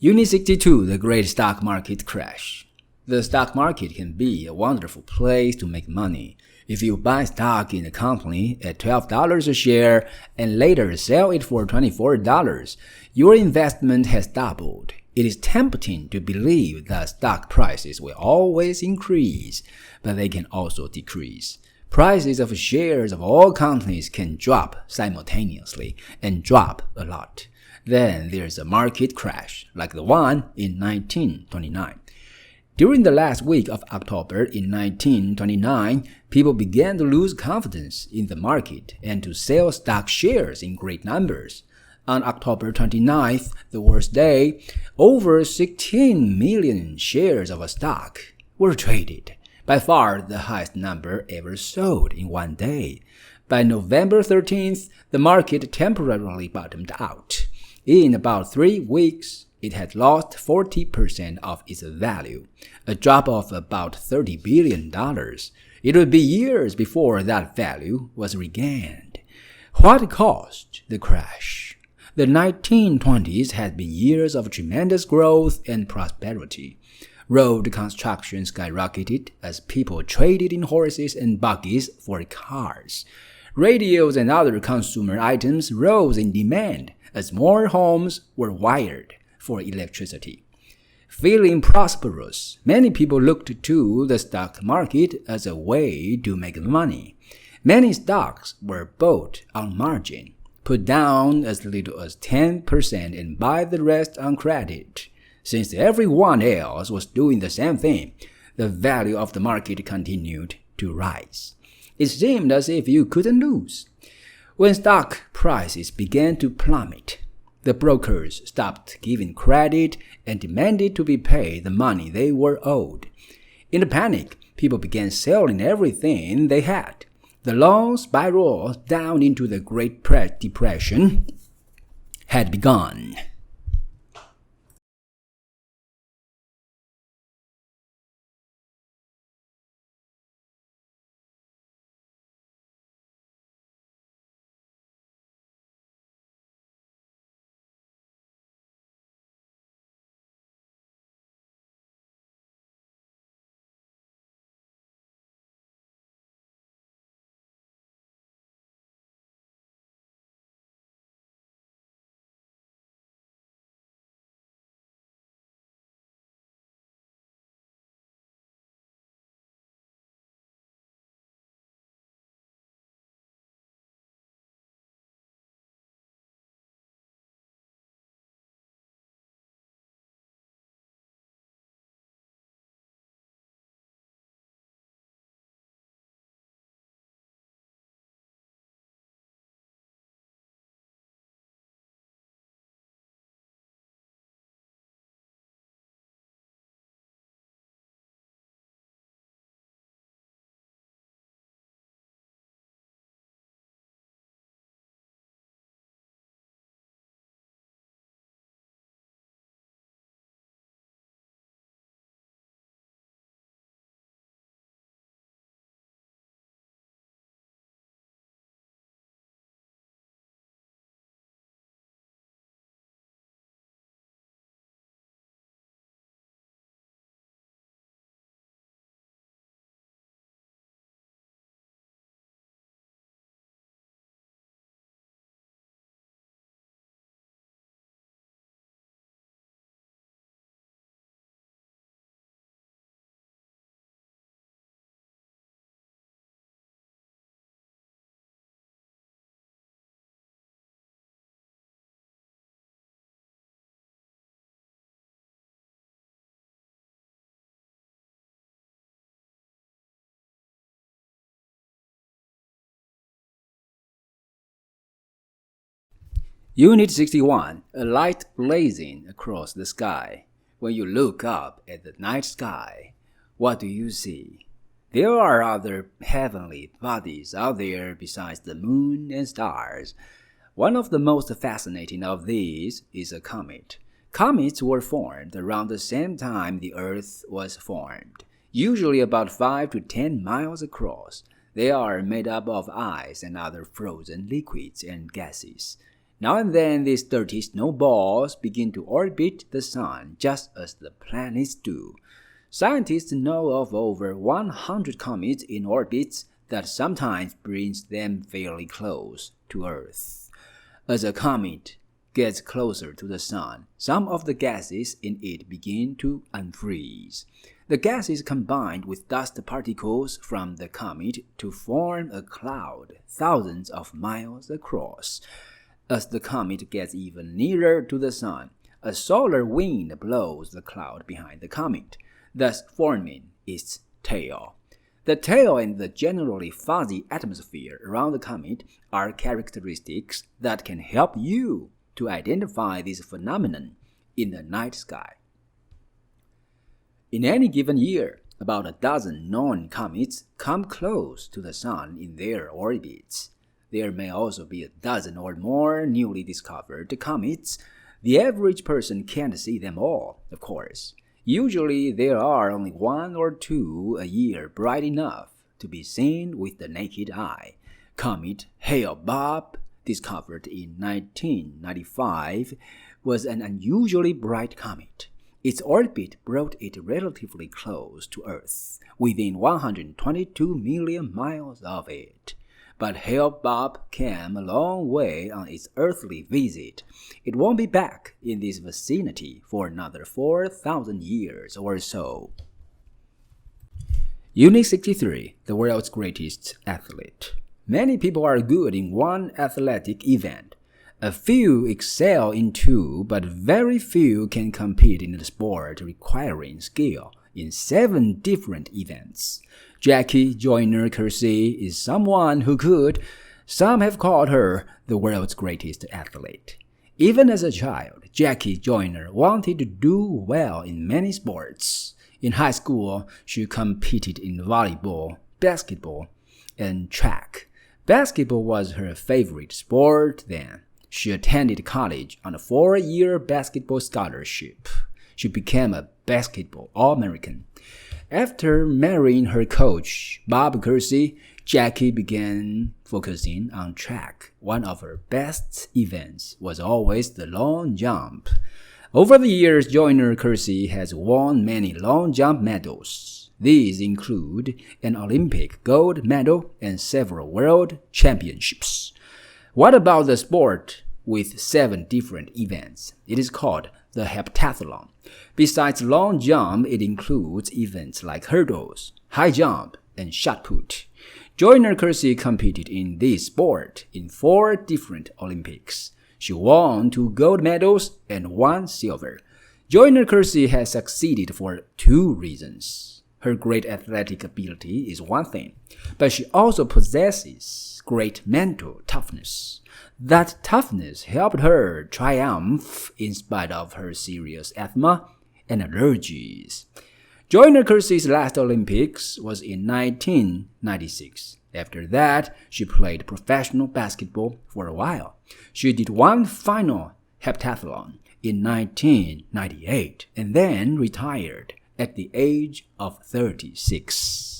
Unit 62, the Great Stock Market Crash. The stock market can be a wonderful place to make money. If you buy stock in a company at $12 a share and later sell it for $24, your investment has doubled. It is tempting to believe that stock prices will always increase, but they can also decrease. Prices of shares of all companies can drop simultaneously and drop a lot. Then there's a market crash, like the one in 1929. During the last week of October in 1929, people began to lose confidence in the market and to sell stock shares in great numbers. On October 29th, the worst day, over 16 million shares of a stock were traded, by far the highest number ever sold in one day. By November 13th, the market temporarily bottomed out. In about 3 weeks, it had lost 40% of its value, a drop of about $30 billion. It would be years before that value was regained. What caused the crash? The 1920s had been years of tremendous growth and prosperity. Road construction skyrocketed as people traded in horses and buggies for cars. Radios and other consumer items rose in demand as more homes were wired for electricity. Feeling prosperous, many people looked to the stock market as a way to make money. Many stocks were bought on margin, put down as little as 10% and buy the rest on credit. Since everyone else was doing the same thing, the value of the market continued to rise. It seemed as if you couldn't lose. When stock prices began to plummet, the brokers stopped giving credit and demanded to be paid the money they were owed. In a panic, people began selling everything they had. The long spiral down into the Great Depression had begun. Unit 61, a light blazing across the sky. When you look up at the night sky, what do you see? There are other heavenly bodies out there besides the moon and stars. One of the most fascinating of these is a comet. Comets were formed around the same time the Earth was formed, usually about 5 to 10 miles across. They are made up of ice and other frozen liquids and gases. Now and then these dirty snowballs begin to orbit the sun just as the planets do. Scientists know of over 100 comets in orbits that sometimes brings them fairly close to Earth. As a comet gets closer to the sun, some of the gases in it begin to unfreeze. The gases combine with dust particles from the comet to form a cloud thousands of miles across. As the comet gets even nearer to the sun, a solar wind blows the cloud behind the comet, thus forming its tail. The tail and the generally fuzzy atmosphere around the comet are characteristics that can help you to identify this phenomenon in the night sky. In any given year, about a dozen known comets come close to the sun in their orbits. There may also be a dozen or more newly discovered comets. The average person can't see them all, of course. Usually there are only one or two a year bright enough to be seen with the naked eye. Comet Hale-Bopp, discovered in 1995, was an unusually bright comet. Its orbit brought it relatively close to Earth, within 122 million miles of it. But Hale-Bopp came a long way on its earthly visit. It won't be back in this vicinity for another 4,000 years or so. Unit 63, the world's greatest athlete. Many people are good in one athletic event. A few excel in two, but very few can compete in a sport requiring skill in 7 different events. Jackie Joyner-Kersee is someone who could. Some have called her the world's greatest athlete. Even as a child, Jackie Joyner wanted to do well in many sports. In high school, she competed in volleyball, basketball, and track. Basketball was her favorite sport then. She attended college on a 4-year basketball scholarship. She became a basketball All-American. After marrying her coach, Bob Kersee, Jackie began focusing on track. One of her best events was always the long jump. Over the years, Joyner-Kersee has won many long jump medals. These include an Olympic gold medal and several world championships. What about the sport with 7 different events? It is called the heptathlon. Besides long jump, it includes events like hurdles, high jump, and shot put. Joyner-Kersee competed in this sport in 4 different Olympics. She won 2 gold medals and 1 silver. Joyner-Kersee has succeeded for 2 reasons. Her great athletic ability is one thing, but she also possesses great mental toughness. That toughness helped her triumph in spite of her serious asthma and allergies. Joyner-Kersee's last Olympics was in 1996. After that, she played professional basketball for a while. She did 1 final heptathlon in 1998 and then retired at the age of 36.